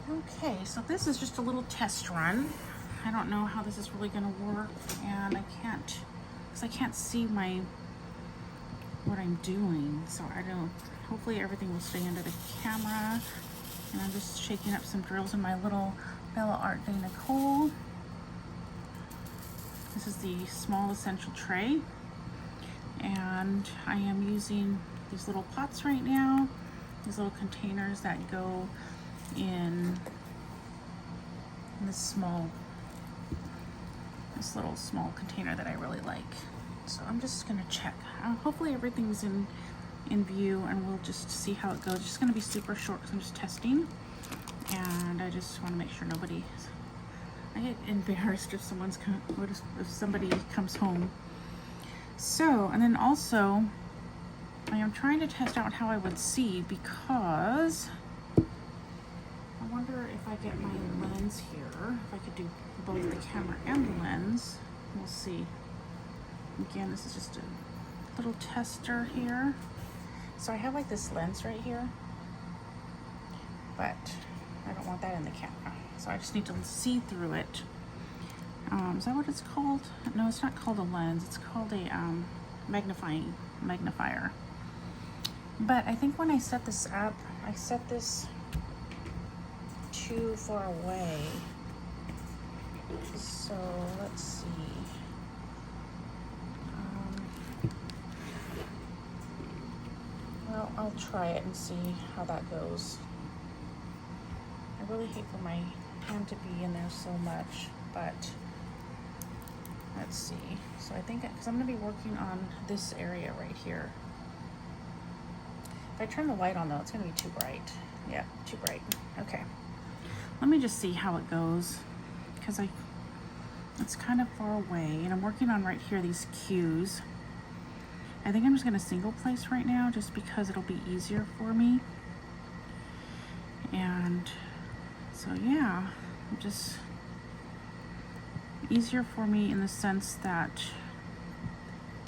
Okay, so this is just a little test run. I don't know how this is really gonna work, and I can't, because I can't see what I'm doing, so I don't, hopefully everything will stay under the camera. And I'm just shaking up some drills in my little Bella Art de Nicole. This is the small essential tray, and I am using these little pots right now, these little containers that go in this little small container that I really like. So I'm just gonna check. Hopefully everything's in view, and we'll just see how it goes. It's just gonna be super short because I'm just testing, and I just want to make sure I get embarrassed if if somebody comes home. So, and then also I am trying to test out how I would see, because I wonder if I get my lens here, if I could do both the camera and the lens. We'll see. Again, this is just a little tester here. So I have like this lens right here, but I don't want that in the camera. So I just need to see through it. Is that what it's called? No, it's not called a lens. It's called a magnifier. But I think when I set this up, I set this too far away. So let's see. Well, I'll try it and see how that goes. I really hate for my hand to be in there so much, but let's see. So I think, because I'm going to be working on this area right here. If I turn the light on though, it's going to be too bright. Yeah, too bright. Okay. Let me just see how it goes, because it's kind of far away, and I'm working on right here these cues. I think I'm just going to single place right now, just because it'll be easier for me. And so yeah, just easier for me in the sense that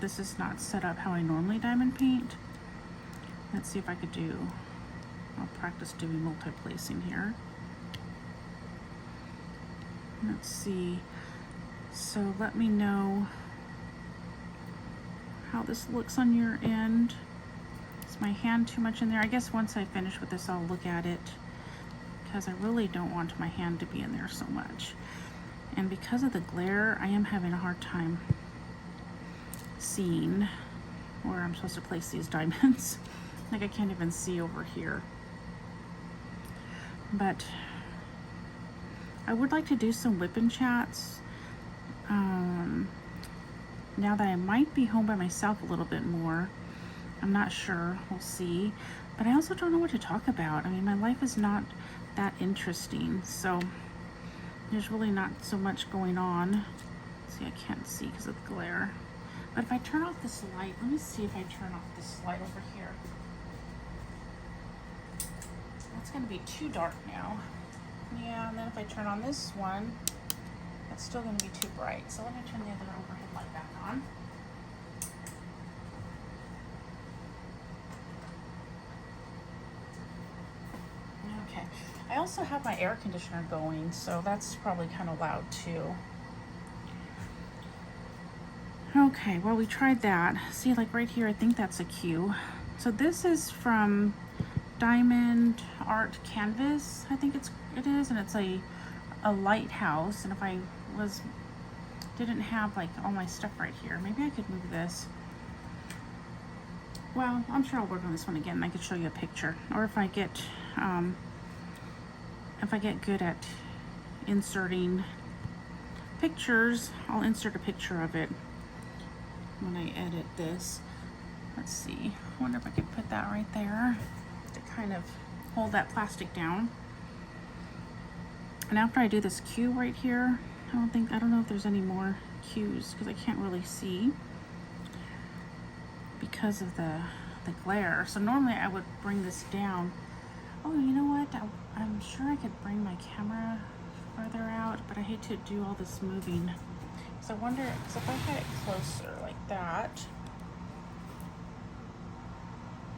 this is not set up how I normally diamond paint. Let's see if I could I'll practice doing multi-placing here. Let's see. So let me know how this looks on your end. Is my hand too much in there? I guess once I finish with this, I'll look at it, because I really don't want my hand to be in there so much. And because of the glare, I am having a hard time seeing where I'm supposed to place these diamonds. Like, I can't even see over here. But I would like to do some WIP and chats. Now that I might be home by myself a little bit more. I'm not sure, we'll see. But I also don't know what to talk about. I mean, my life is not that interesting, so there's really not so much going on. See, I can't see because of the glare. But if I turn off this light, let me see if I turn off this light over here. It's gonna be too dark now. Yeah, and then if I turn on this one, it's still gonna be too bright. So let me turn the other overhead light back on. Okay, I also have my air conditioner going, so that's probably kind of loud too. Okay, well, we tried that. See, like right here, I think that's a cue. So this is from Diamond Art Canvas, I think it is, and it's a lighthouse. And if I didn't have like all my stuff right here, maybe I could move this. Well, I'm sure I'll work on this one again and I could show you a picture. Or if I get good at inserting pictures, I'll insert a picture of it when I edit this. Let's see, I wonder if I could put that right there to kind of hold that plastic down. And after I do this cue right here, I don't know if there's any more cues, because I can't really see because of the glare. So normally I would bring this down. Oh, you know what? I'm sure I could bring my camera further out, but I hate to do all this moving. So I wonder, so if I had it closer like that,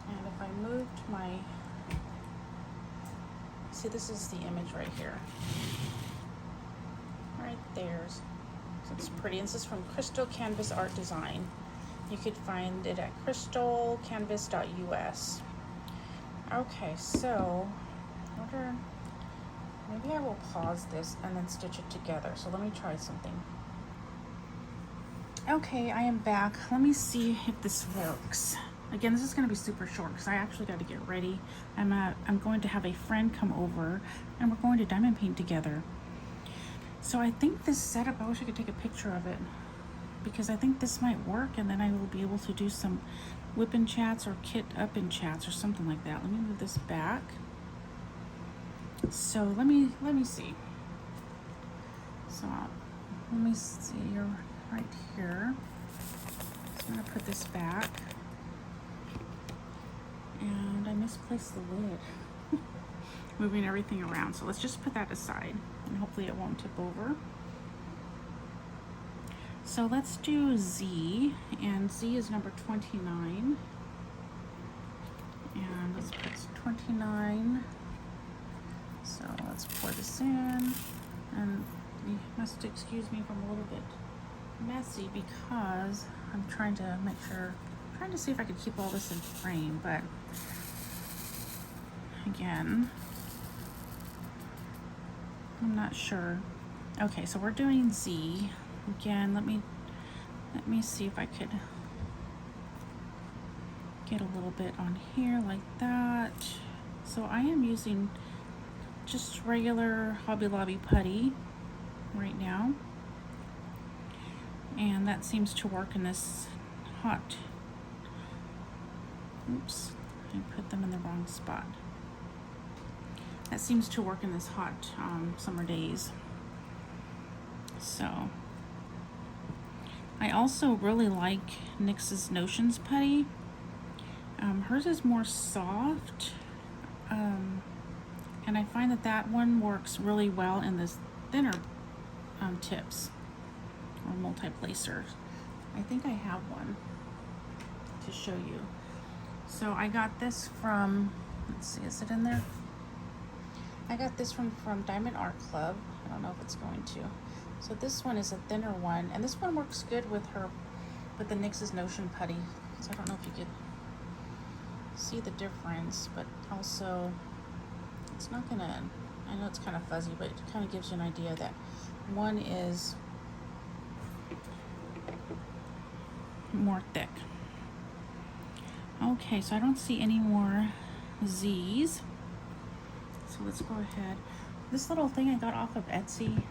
and if I moved my see, this is the image right here. Right there. So it's pretty. And this is from Crystal Canvas Art Design. You could find it at crystalcanvas.us. Okay, so maybe I will pause this and then stitch it together. So let me try something. Okay, I am back. Let me see if this works. Again, this is going to be super short because I actually got to get ready. I'm going to have a friend come over and we're going to diamond paint together. So I think this setup, I wish I could take a picture of it because I think this might work, and then I will be able to do some WIP in chats or kit up in chats or something like that. Let me move this back. So let me see. So let me see, you're right here. So I'm gonna put this back. And I misplaced the lid. Moving everything around. So let's just put that aside and hopefully it won't tip over. So let's do Z, and Z is number 29. And let's put 29. So let's pour this in. And you must excuse me if I'm a little bit messy because I'm trying to see if I could keep all this in frame, but again, I'm not sure. Okay, so we're doing Z. Again, let me see if I could get a little bit on here like that. So I am using just regular Hobby Lobby putty right now. And that seems to work in this hot, oops, I put them in the wrong spot. That seems to work in this hot summer days. So I also really like NYX's Notions putty. Hers is more soft, and I find that one works really well in this thinner tips or multi-placers. I think I have one to show you. So I got this from, let's see, is it in there? I got this from Diamond Art Club. I don't know if it's going to. So this one is a thinner one, and this one works good with the NYX's Notion putty. So I don't know if you could see the difference, but also it's not gonna, I know it's kind of fuzzy, but it kind of gives you an idea that one is more thick. Okay, so I don't see any more Z's. So let's go ahead. This little thing I got off of Etsy,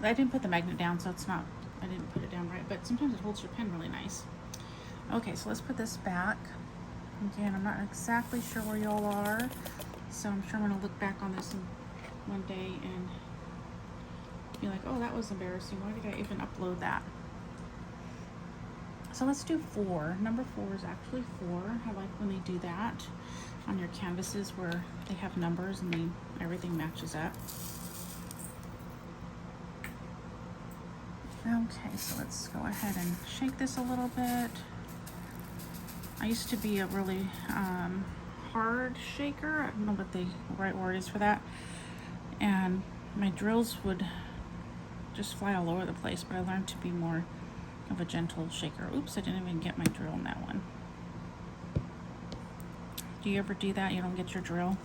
I didn't put the magnet down, so it's not, I didn't put it down right, but sometimes it holds your pen really nice. Okay, so let's put this back. Again, I'm not exactly sure where y'all are, so I'm sure I'm gonna look back on this one day and be like, oh, that was embarrassing. Why did I even upload that? So let's do 4. Number 4 is actually 4. I like when they do that on your canvases where they have numbers and everything matches up. Okay, so let's go ahead and shake this a little bit. I used to be a really hard shaker. I don't know what the right word is for that. And my drills would just fly all over the place, but I learned to be more of a gentle shaker. Oops, I didn't even get my drill in that one. Do you ever do that? You don't get your drill?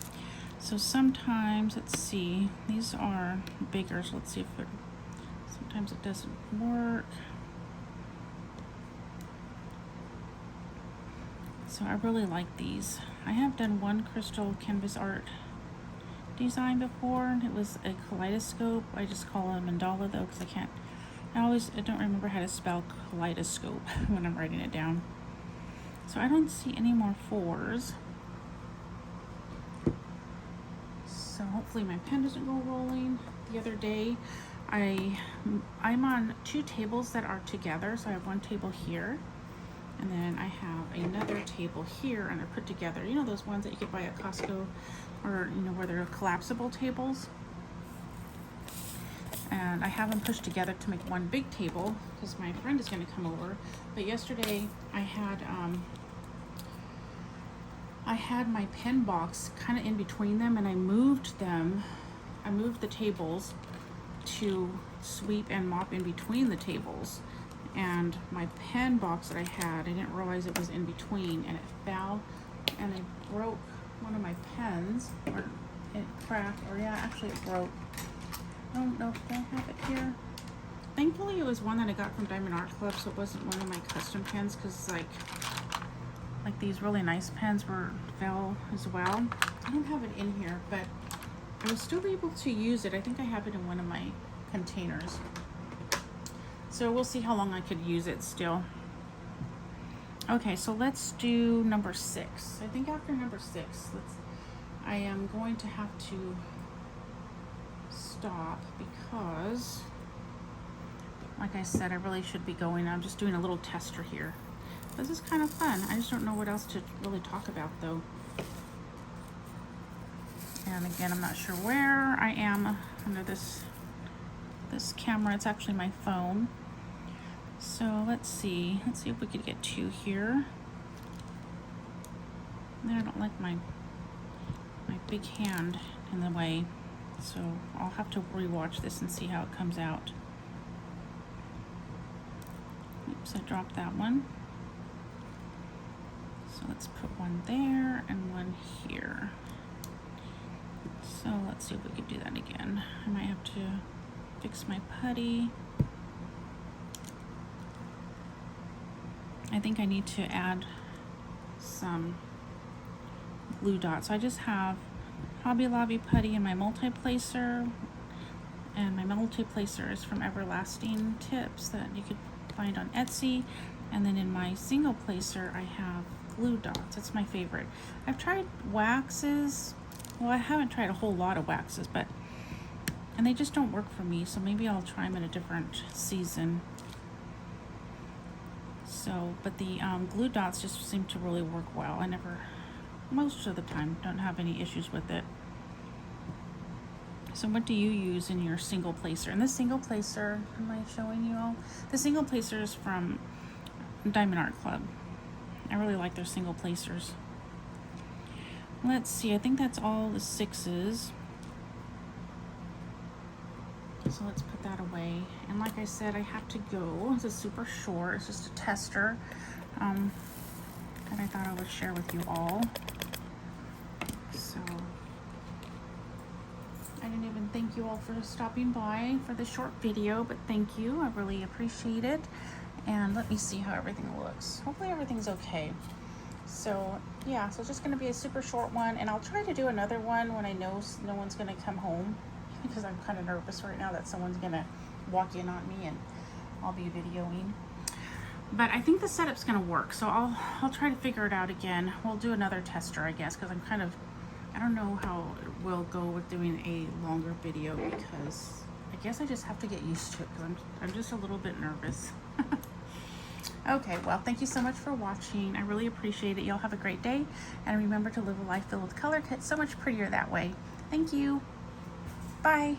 So sometimes, let's see, these are bigger, so let's see if sometimes it doesn't work. So I really like these. I have done one crystal canvas art design before. It was a kaleidoscope. I just call it a mandala though, because I don't remember how to spell kaleidoscope when I'm writing it down. So I don't see any more 4s. So hopefully my pen doesn't go rolling. The other day, I'm on 2 tables that are together. So I have one table here, and then I have another table here, and they're put together. You know those ones that you could buy at Costco, or where they're collapsible tables. And I have them pushed together to make one big table because my friend is going to come over. But yesterday I had I had my pen box kind of in between them, and I moved them. I moved the tables to sweep and mop in between the tables. And my pen box that I had, I didn't realize it was in between, and it fell and it broke one of my pens, or it cracked, or yeah, actually it broke. I don't know if I have it here. Thankfully it was one that I got from Diamond Art Club, so it wasn't one of my custom pens, because like these really nice pens fell as well. I don't have it in here, but I was still able to use it. I think I have it in one of my containers. So we'll see how long I could use it still. Okay, so let's do number 6. I think after number 6, I am going to have to stop because, like I said, I really should be going. I'm just doing a little tester here. This is kind of fun. I just don't know what else to really talk about though. And again, I'm not sure where I am under this camera. It's actually my phone. So let's see if we could get 2 here. Then I don't like my big hand in the way, so I'll have to rewatch this and see how it comes out. Oops, I dropped that one. So let's put one there and one here. So let's see if we could do that again. I might have to fix my putty. I think I need to add some glue dots. So I just have Hobby Lobby putty in my multi-placer, and my multi-placer is from Everlasting Tips that you could find on Etsy. And then in my single placer, I have glue dots. That's my favorite. I've tried waxes. Well, I haven't tried a whole lot of waxes, and they just don't work for me. So maybe I'll try them in a different season. So, but the glue dots just seem to really work well. I never, most of the time, don't have any issues with it. So what do you use in your single placer? And this single placer, am I showing you all? The single placer is from Diamond Art Club. I really like their single placers. Let's see, I think that's all the 6s. So let's put that away. And like I said, I have to go. This is super short. It's just a tester that I thought I would share with you all. So I didn't even thank you all for stopping by for this short video, but thank you. I really appreciate it. And let me see how everything looks. Hopefully everything's okay. So yeah, so it's just going to be a super short one, and I'll try to do another one when I know no one's going to come home, because I'm kind of nervous right now that someone's going to walk in on me and I'll be videoing. But I think the setup's going to work, so I'll try to figure it out again. We'll do another tester, I guess, because I don't know how it will go with doing a longer video, because I guess I just have to get used to it, because I'm just a little bit nervous. Okay, well, thank you so much for watching. I really appreciate it. Y'all have a great day, and remember to live a life filled with color. It's so much prettier that way. Thank you. Bye.